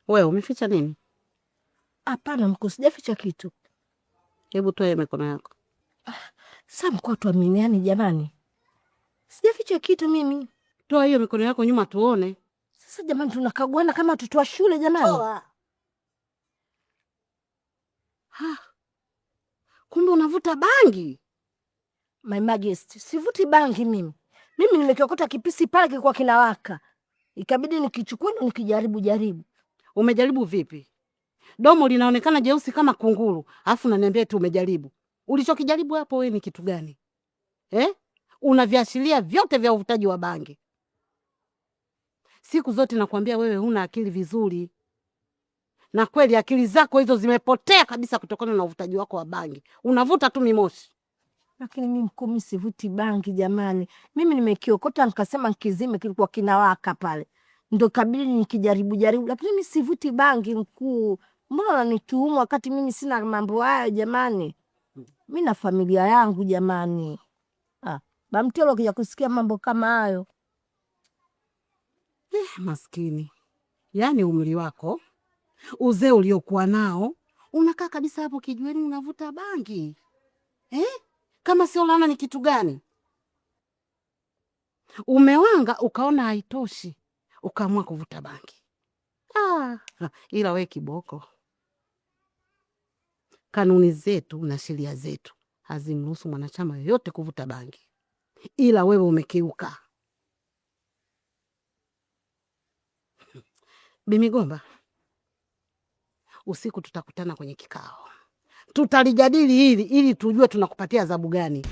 Wewe umeficha nini? Hapana mkuu, sijaficha kitu. Hebu toa mikono yako. Sasa mkuu, tuaminiane jamani. Sijaficha kitu mimi. Toa hiyo mikono yako nyuma tuone. Sasa jamani, tunakaguana kama watoto wa shule jamani. Toa. Kumbe unavuta bangi? My Majesty, sivuti bangi mimi. Mimi nimekiokota kipisi pale kilikuwa kinawaka. Ikabidi nikichukue ndo nikijaribu. Umejaribu vipi? Domo linaonekana jeusi kama kunguru, alafu unaniambia eti umejaribu. Ulichokijaribu hapo wewe ni kitu gani? Una viashiria vyote vya uvutaji wa bangi. Siku zote nakwambia wewe huna akili vizuri. Na kweli akili zako hizo zimepotea kabisa kutokana na uvutaji wako wa bangi. Unavuta tu mimoshi. Lakini mimi mkuu, sivuti bangi jamani. Mimi nimekiokota nikasema nikizime kilikuwa kinawaka pale. Ndio kabili nikijaribu. Lakini mimi sivuti bangi mkuu. Mbona unanituhumu wakati mimi sina mambo hayo jamani? Mimi na familia yangu jamani. Bamtelo akija kusikia mambo kama hayo. Maskini. Yaani umri wako, uzee uliokuwa nao, unakaa kabisa hapo kijiweni unavuta bangi. Kama sio laana ni kitu gani? Umewanga ukaona haitoshi, ukaamua kuvuta bangi. Ila we kiboko. Kanuni zetu na sheria zetu hazimruhusu mwanachama yoyote kuvuta bangi. Ila wewe umekiuka. Bimigomba, usiku tutakutana kwenye kikao. Tutalijadili hili ili tujue tunakupatia adhabu gani.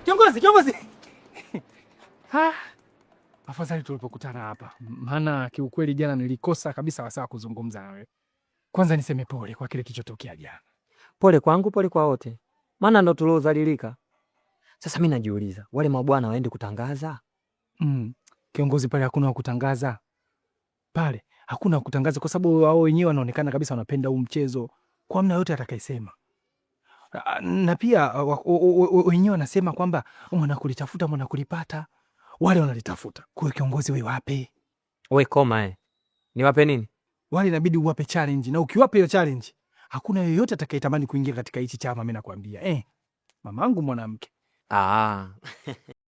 Kiongozi. Afadhali tulipokutana hapa. Maana kiukweli jana nilikosa kabisa wasaa kuzungumza nawe. Kwanza niseme pole kwa kile kilichotokea jana. Pole kwangu, pole kwa wote. Maana ndo tuliozalilika. Sasa mimi najiuliza, wale mabwana waende kutangaza? Kiongozi, pale hakuna wa kutangaza. Pale hakuna wa kutangaza kwa sababu wao wenyewe wanaonekana kabisa wanapenda huu mchezo. Kwa mna yote atakayesema. Na pia wenyewe wanasema kwamba mwanakulitafuta mwanakulipata. Wale wanalitafuta. Kwa kiongozi wewe wape. Wewe koma Niwape nini? Wale inabidi uwape challenge, na ukiwape hiyo challenge, hakuna yeyote atakayetamani kuingia katika hichi chama, mimi nakwambia. Mamangu mwanamke.